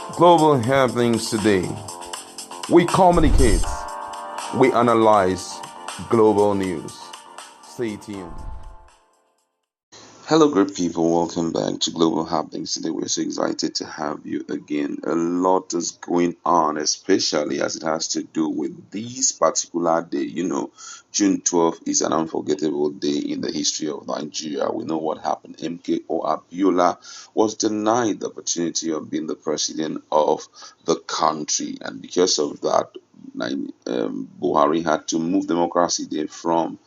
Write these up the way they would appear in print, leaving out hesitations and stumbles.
Global happenings today. We communicate, we analyze global news. Stay tuned. Hello, great people. Welcome back to Global Happenings. Today, we're so excited to have you again. A lot is going on, especially as it has to do with this particular day. June 12th is an unforgettable day in the history of Nigeria. We know what happened. MKO Abiola was denied the opportunity of being the president of the country, and because of that, Buhari had to move Democracy Day from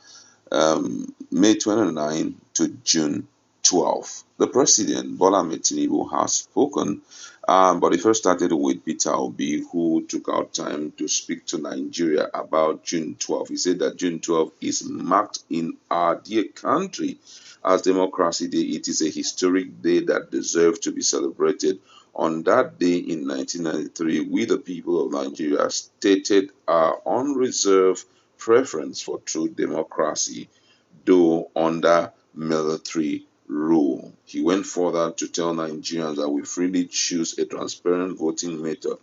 May 29 to June 12. The president, Bola Ahmed Tinubu, has spoken, but he first started with Peter Obi, who took out time to speak to Nigeria about June 12. He said that June 12 is marked in our dear country as Democracy Day. It is a historic day that deserves to be celebrated. On that day in 1993, we, the people of Nigeria, stated our unreserved preference for true democracy, though under military rule. He went further to tell Nigerians that we freely choose a transparent voting method.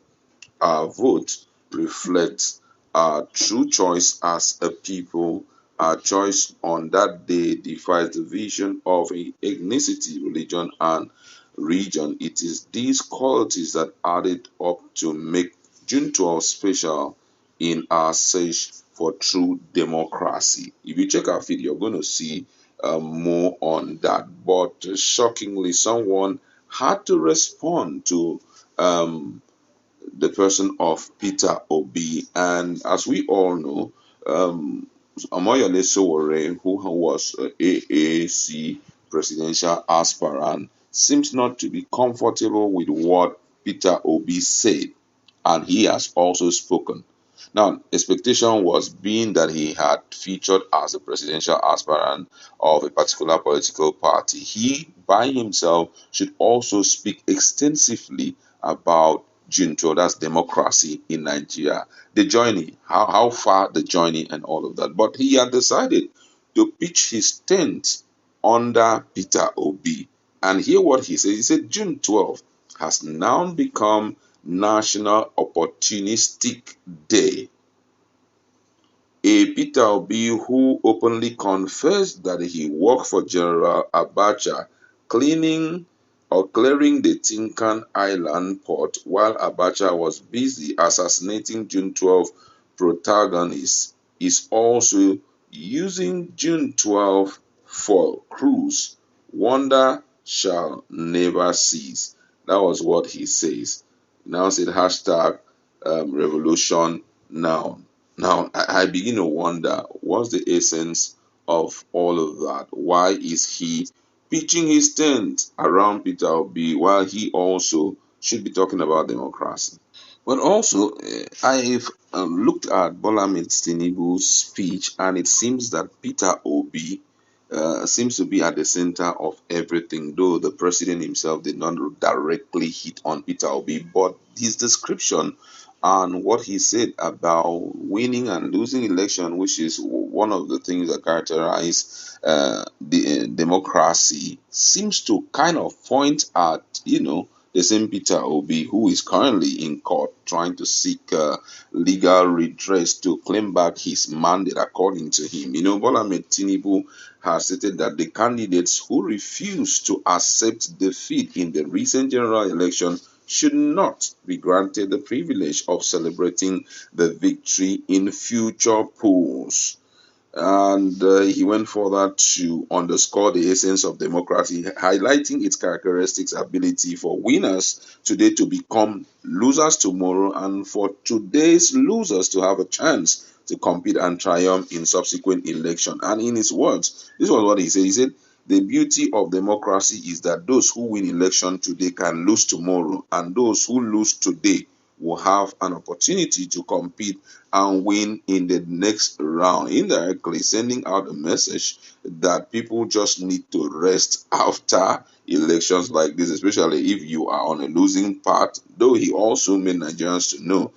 Our vote reflects our true choice as a people. Our choice on that day defies the vision of ethnicity, religion, and region. It is these qualities that added up to make June 12 special in our search for true democracy. If you check our feed, you're going to see more on that. But shockingly, someone had to respond to the person of Peter Obi. And as we all know, Omoyole Sowore, who was AAC presidential aspirant, seems not to be comfortable with what Peter Obi said, and he has also spoken. Now, expectation was being that he had featured as a presidential aspirant of a particular political party. He, by himself, should also speak extensively about Junto, that's democracy in Nigeria, the journey, how far the journey, and all of that. But he had decided to pitch his tent under Peter Obi. And hear what he said. He said June 12th has now become National Opportunistic Day. A Peter Obi who openly confessed that he worked for General Abacha cleaning or clearing the Tinkan Island port while Abacha was busy assassinating June 12 protagonists is also using June 12 for cruise. Wonder shall never cease. That was what he says. Now said hashtag revolution now. Now I begin to wonder what's the essence of all of that? Why is he pitching his tent around Peter Obi while he also should be talking about democracy? But also, I've looked at Bola Ahmed Tinubu's speech, and it seems that Peter Obi seems to be at the center of everything, though the president himself did not directly hit on Peter Obi, but his description and what he said about winning and losing election, which is one of the things that characterize the democracy, seems to kind of point at, the same Peter Obi who is currently in court trying to seek legal redress to claim back his mandate, according to him. Bola Ahmed Tinubu has stated that the candidates who refuse to accept defeat in the recent general election should not be granted the privilege of celebrating the victory in future polls. And he went further to underscore the essence of democracy, highlighting its characteristics, ability for winners today to become losers tomorrow, and for today's losers to have a chance to compete and triumph in subsequent election. And in his words, this was what he said. He said, the beauty of democracy is that those who win election today can lose tomorrow, and those who lose today will have an opportunity to compete and win in the next round, indirectly sending out a message that people just need to rest after elections like this, especially if you are on a losing path. Though he also made Nigerians to know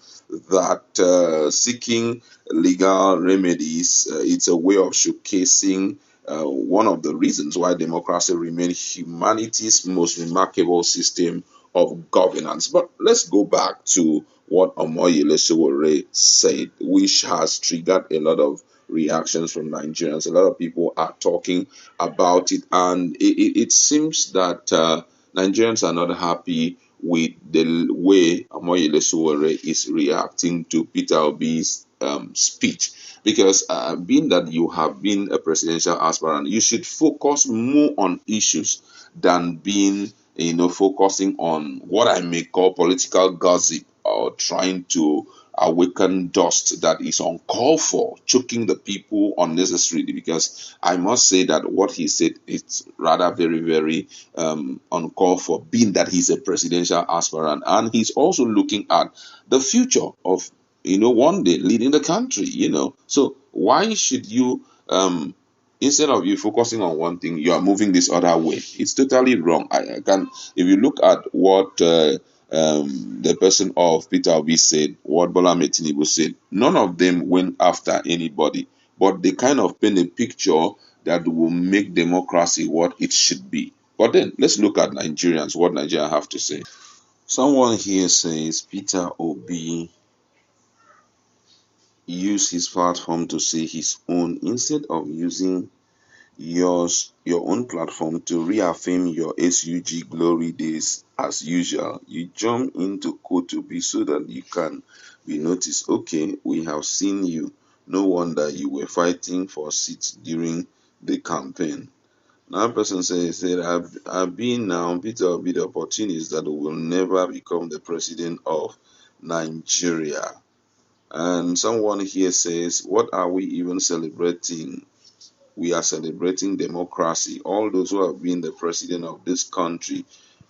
that seeking legal remedies, it's a way of showcasing one of the reasons why democracy remains humanity's most remarkable system of governance. But let's go back to what Omoyele Sowore said, which has triggered a lot of reactions from Nigerians. A lot of people are talking about it, and it seems that Nigerians are not happy with the way Omoyele Sowore is reacting to Peter Obi's speech. Because being that you have been a presidential aspirant, you should focus more on issues than being, focusing on what I may call political gossip or trying to awaken dust that is uncalled for, choking the people unnecessarily. Because I must say that what he said is rather very, very uncalled for, being that he's a presidential aspirant and he's also looking at the future of, one day leading the country. So why should you, instead of you focusing on one thing, you are moving this other way? It's totally wrong. I can, if you look at what the person of Peter Obi said, what Bola Tinubu said, none of them went after anybody, but they kind of paint a picture that will make democracy what it should be. But then let's look at Nigerians, what Nigeria have to say. Someone here says Peter Obi use his platform to say his own instead of using your own platform to reaffirm your SUG glory days. As usual, you jump into Kotobi so that you can be noticed. Okay, we have seen you. No wonder you were fighting for seats during the campaign. Another person said, I've been now Peter will be the opportunist that will never become the president of Nigeria. And someone here says, what are we even celebrating? We are celebrating democracy. All those who have been the president of this country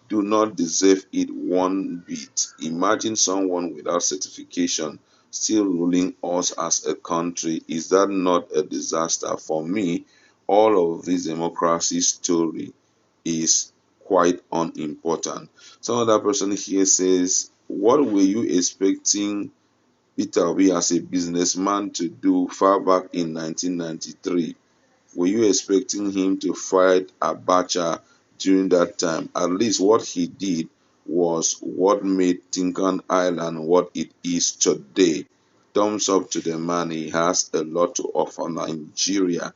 do not deserve it one bit. Imagine someone without certification still ruling us as a country. Is that not a disaster? For me, all of this democracy story is quite unimportant. Some other person here says, what were you expecting Peter Obi as a businessman to do far back in 1993? Were you expecting him to fight Abacha during that time? At least what he did was what made Tinkan Island what it is today. Thumbs up to the man. He has a lot to offer Nigeria.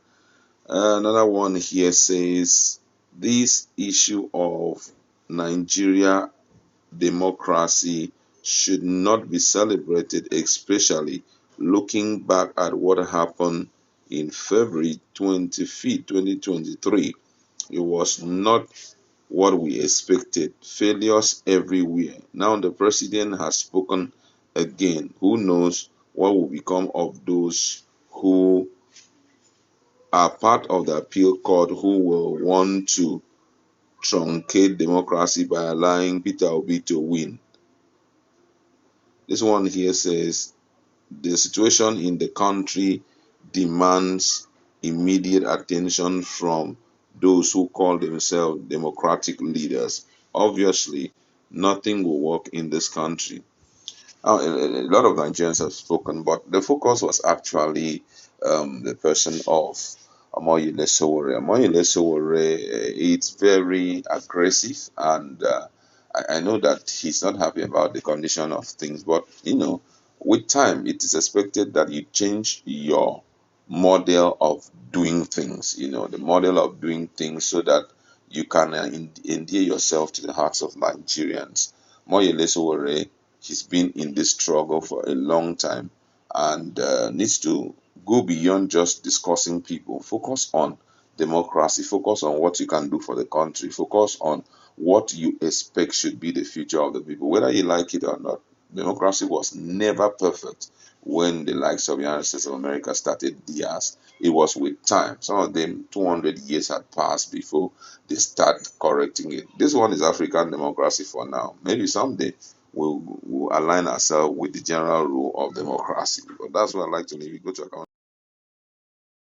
Another one here says this issue of Nigeria democracy should not be celebrated, especially looking back at what happened in February 25th, 2023. It was not what we expected. Failures everywhere. Now the president has spoken again. Who knows what will become of those who are part of the appeal court who will want to truncate democracy by allowing Peter Obi to win. This one here says the situation in the country demands immediate attention from those who call themselves democratic leaders. Obviously, nothing will work in this country. A lot of Nigerians have spoken, but the focus was actually the person of Omoyele Sowore. Omoyele Sowore, it's very aggressive, and I know that he's not happy about the condition of things, but with time, it is expected that you change your model of doing things, the model of doing things so that you can endear yourself to the hearts of Nigerians. Moyele Sowore, he's been in this struggle for a long time and needs to go beyond just discussing people. Focus on democracy, focus on what you can do for the country, focus on what you expect should be the future of the people, whether you like it or not. Democracy was never perfect when the likes of the United States of America started theirs. It was with time. Some of them 200 years had passed before they start correcting it. This one is African democracy for now. Maybe someday we'll align ourselves with the general rule of democracy. But that's what I like to leave. You go to account.